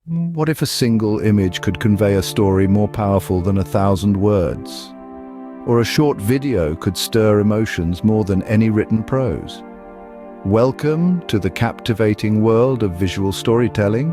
What if a single image could convey a story more powerful than 1,000 words? Or a short video could stir emotions more than any written prose? Welcome to the captivating world of visual storytelling,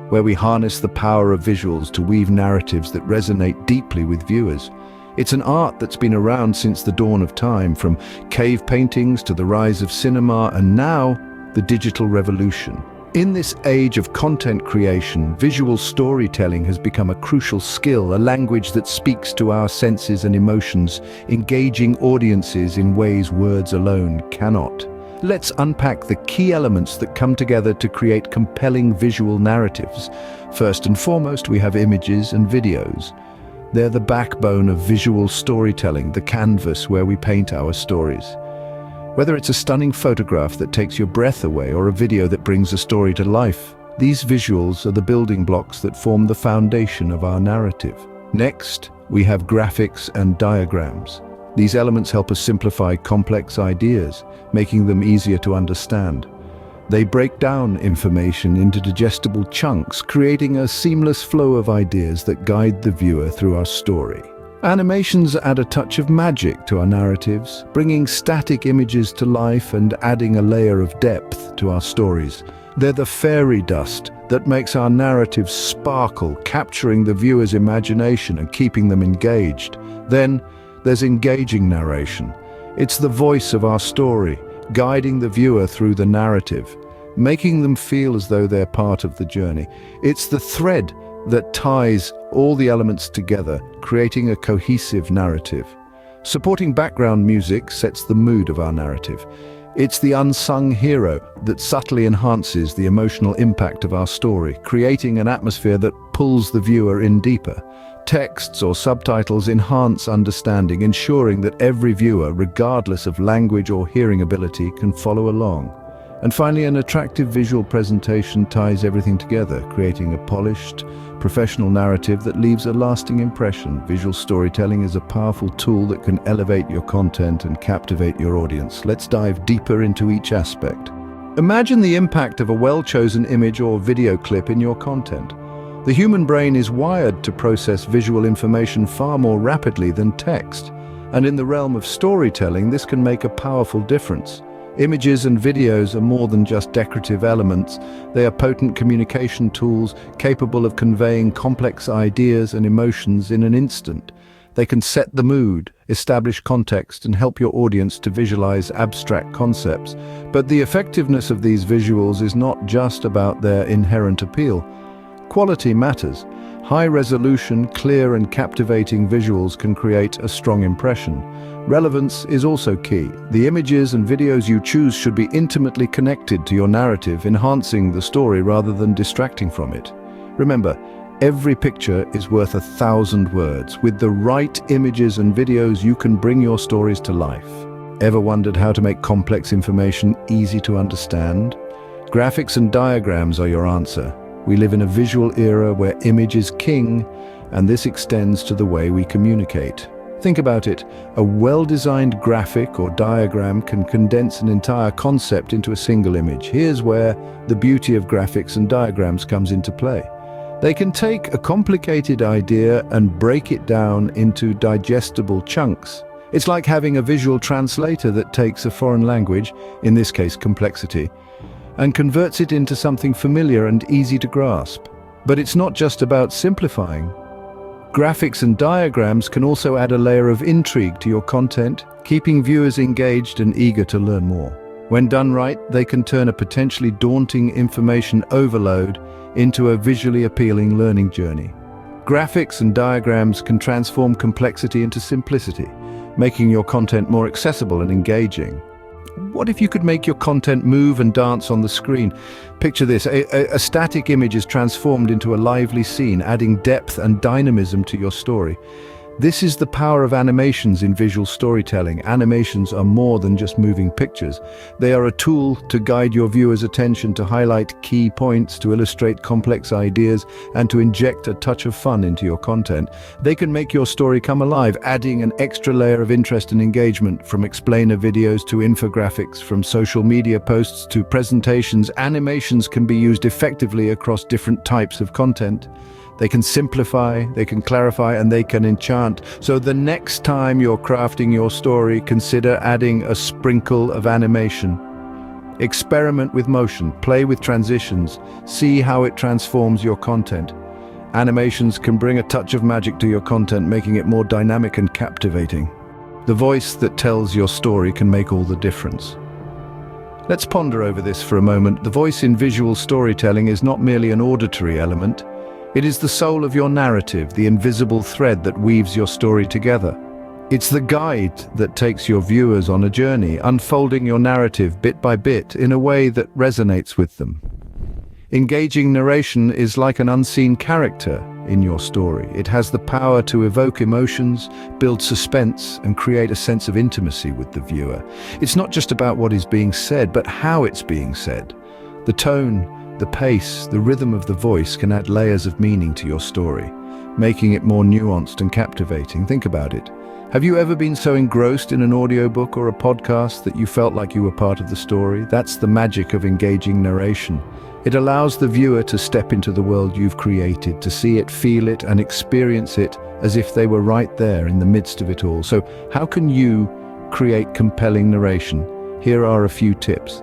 where we harness the power of visuals to weave narratives that resonate deeply with viewers. It's an art that's been around since the dawn of time, from cave paintings to the rise of cinema and now the digital revolution. In this age of content creation, visual storytelling has become a crucial skill, a language that speaks to our senses and emotions, engaging audiences in ways words alone cannot. Let's unpack the key elements that come together to create compelling visual narratives. First and foremost, we have images and videos. They're the backbone of visual storytelling, the canvas where we paint our stories. Whether it's a stunning photograph that takes your breath away or a video that brings a story to life, these visuals are the building blocks that form the foundation of our narrative. Next, we have graphics and diagrams. These elements help us simplify complex ideas, making them easier to understand. They break down information into digestible chunks, creating a seamless flow of ideas that guide the viewer through our story. Animations add a touch of magic to our narratives, bringing static images to life and adding a layer of depth to our stories. They're the fairy dust that makes our narratives sparkle, capturing the viewer's imagination and keeping them engaged. Then, there's engaging narration. It's the voice of our story, guiding the viewer through the narrative, making them feel as though they're part of the journey. It's the thread that ties all the elements together, creating a cohesive narrative. Supporting background music sets the mood of our narrative. It's the unsung hero that subtly enhances the emotional impact of our story, creating an atmosphere that pulls the viewer in deeper. Texts or subtitles enhance understanding, ensuring that every viewer, regardless of language or hearing ability, can follow along. And finally, an attractive visual presentation ties everything together, creating a polished, professional narrative that leaves a lasting impression. Visual storytelling is a powerful tool that can elevate your content and captivate your audience. Let's dive deeper into each aspect. Imagine the impact of a well-chosen image or video clip in your content. The human brain is wired to process visual information far more rapidly than text, and in the realm of storytelling, this can make a powerful difference. Images and videos are more than just decorative elements. They are potent communication tools capable of conveying complex ideas and emotions in an instant. They can set the mood, establish context, and help your audience to visualize abstract concepts. But the effectiveness of these visuals is not just about their inherent appeal. Quality matters. High-resolution, clear and captivating visuals can create a strong impression. Relevance is also key. The images and videos you choose should be intimately connected to your narrative, enhancing the story rather than distracting from it. Remember, every picture is worth 1,000 words. With the right images and videos, you can bring your stories to life. Ever wondered how to make complex information easy to understand? Graphics and diagrams are your answer. We live in a visual era where image is king, and this extends to the way we communicate. Think about it. A well-designed graphic or diagram can condense an entire concept into a single image. Here's where the beauty of graphics and diagrams comes into play. They can take a complicated idea and break it down into digestible chunks. It's like having a visual translator that takes a foreign language, in this case complexity, and converts it into something familiar and easy to grasp. But it's not just about simplifying. Graphics and diagrams can also add a layer of intrigue to your content, keeping viewers engaged and eager to learn more. When done right, they can turn a potentially daunting information overload into a visually appealing learning journey. Graphics and diagrams can transform complexity into simplicity, making your content more accessible and engaging. What if you could make your content move and dance on the screen? Picture this, a static image is transformed into a lively scene, adding depth and dynamism to your story. This is the power of animations in visual storytelling. Animations are more than just moving pictures. They are a tool to guide your viewer's attention, to highlight key points, to illustrate complex ideas, and to inject a touch of fun into your content. They can make your story come alive, adding an extra layer of interest and engagement. From explainer videos to infographics, from social media posts to presentations, animations can be used effectively across different types of content. They can simplify, they can clarify, and they can enchant. So the next time you're crafting your story, consider adding a sprinkle of animation. Experiment with motion, play with transitions, see how it transforms your content. Animations can bring a touch of magic to your content, making it more dynamic and captivating. The voice that tells your story can make all the difference. Let's ponder over this for a moment. The voice in visual storytelling is not merely an auditory element. It is the soul of your narrative, the invisible thread that weaves your story together. It's the guide that takes your viewers on a journey, unfolding your narrative bit by bit in a way that resonates with them. Engaging narration is like an unseen character in your story. It has the power to evoke emotions, build suspense, and create a sense of intimacy with the viewer. It's not just about what is being said, but how it's being said. The tone, the pace, the rhythm of the voice can add layers of meaning to your story, making it more nuanced and captivating. Think about it. Have you ever been so engrossed in an audiobook or a podcast that you felt like you were part of the story? That's the magic of engaging narration. It allows the viewer to step into the world you've created, to see it, feel it, and experience it as if they were right there in the midst of it all. So how can you create compelling narration? Here are a few tips.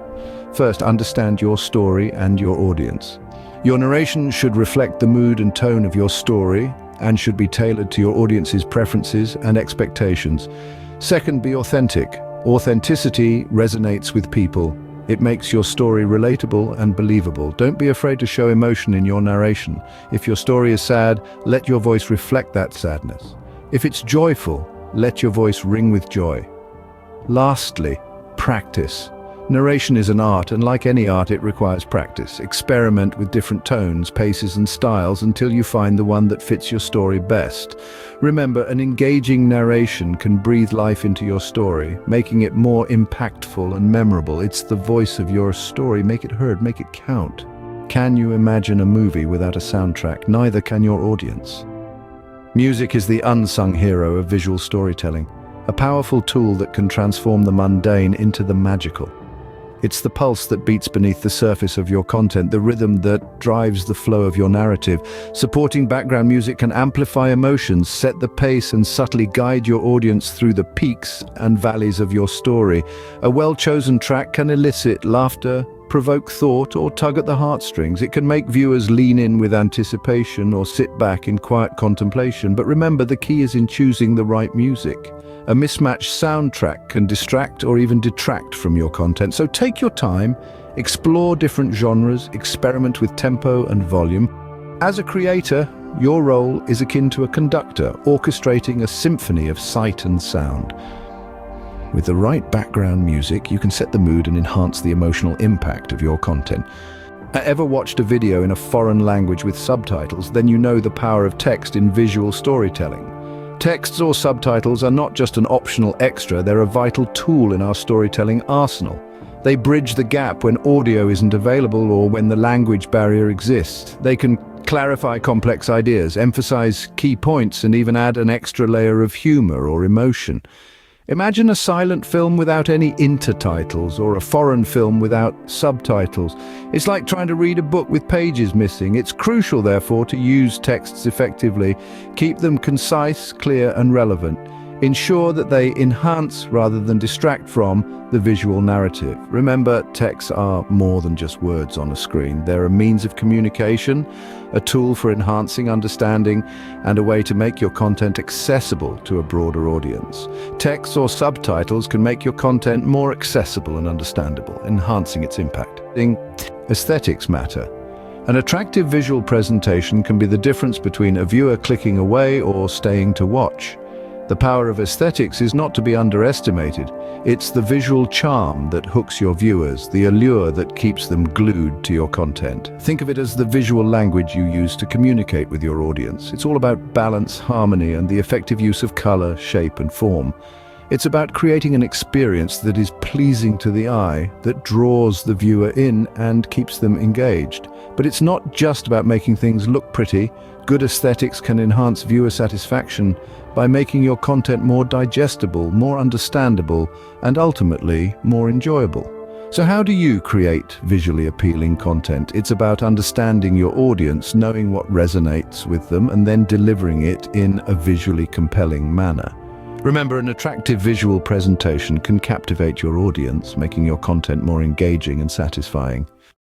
First, understand your story and your audience. Your narration should reflect the mood and tone of your story and should be tailored to your audience's preferences and expectations. Second, be authentic. Authenticity resonates with people. It makes your story relatable and believable. Don't be afraid to show emotion in your narration. If your story is sad, let your voice reflect that sadness. If it's joyful, let your voice ring with joy. Lastly, practice. Narration is an art, and like any art, it requires practice. Experiment with different tones, paces, and styles until you find the one that fits your story best. Remember, an engaging narration can breathe life into your story, making it more impactful and memorable. It's the voice of your story. Make it heard, make it count. Can you imagine a movie without a soundtrack? Neither can your audience. Music is the unsung hero of visual storytelling, a powerful tool that can transform the mundane into the magical. It's the pulse that beats beneath the surface of your content, the rhythm that drives the flow of your narrative. Supporting background music can amplify emotions, set the pace, and subtly guide your audience through the peaks and valleys of your story. A well-chosen track can elicit laughter, provoke thought, or tug at the heartstrings. It can make viewers lean in with anticipation or sit back in quiet contemplation. But remember, the key is in choosing the right music. A mismatched soundtrack can distract or even detract from your content. So take your time, explore different genres, experiment with tempo and volume. As a creator, your role is akin to a conductor, orchestrating a symphony of sight and sound. With the right background music, you can set the mood and enhance the emotional impact of your content. Ever watched a video in a foreign language with subtitles? Then you know the power of text in visual storytelling. Texts or subtitles are not just an optional extra, they're a vital tool in our storytelling arsenal. They bridge the gap when audio isn't available or when the language barrier exists. They can clarify complex ideas, emphasize key points, and even add an extra layer of humor or emotion. Imagine a silent film without any intertitles or a foreign film without subtitles. It's like trying to read a book with pages missing. It's crucial, therefore, to use texts effectively. Keep them concise, clear, and relevant. Ensure that they enhance rather than distract from the visual narrative. Remember, texts are more than just words on a screen. They're a means of communication, a tool for enhancing understanding, and a way to make your content accessible to a broader audience. Text or subtitles can make your content more accessible and understandable, enhancing its impact. Aesthetics matter. An attractive visual presentation can be the difference between a viewer clicking away or staying to watch. The power of aesthetics is not to be underestimated. It's the visual charm that hooks your viewers, the allure that keeps them glued to your content. Think of it as the visual language you use to communicate with your audience. It's all about balance, harmony, and the effective use of color, shape, and form. It's about creating an experience that is pleasing to the eye, that draws the viewer in and keeps them engaged. But it's not just about making things look pretty. Good aesthetics can enhance viewer satisfaction by making your content more digestible, more understandable, and ultimately more enjoyable. So how do you create visually appealing content? It's about understanding your audience, knowing what resonates with them, and then delivering it in a visually compelling manner. Remember, an attractive visual presentation can captivate your audience, making your content more engaging and satisfying.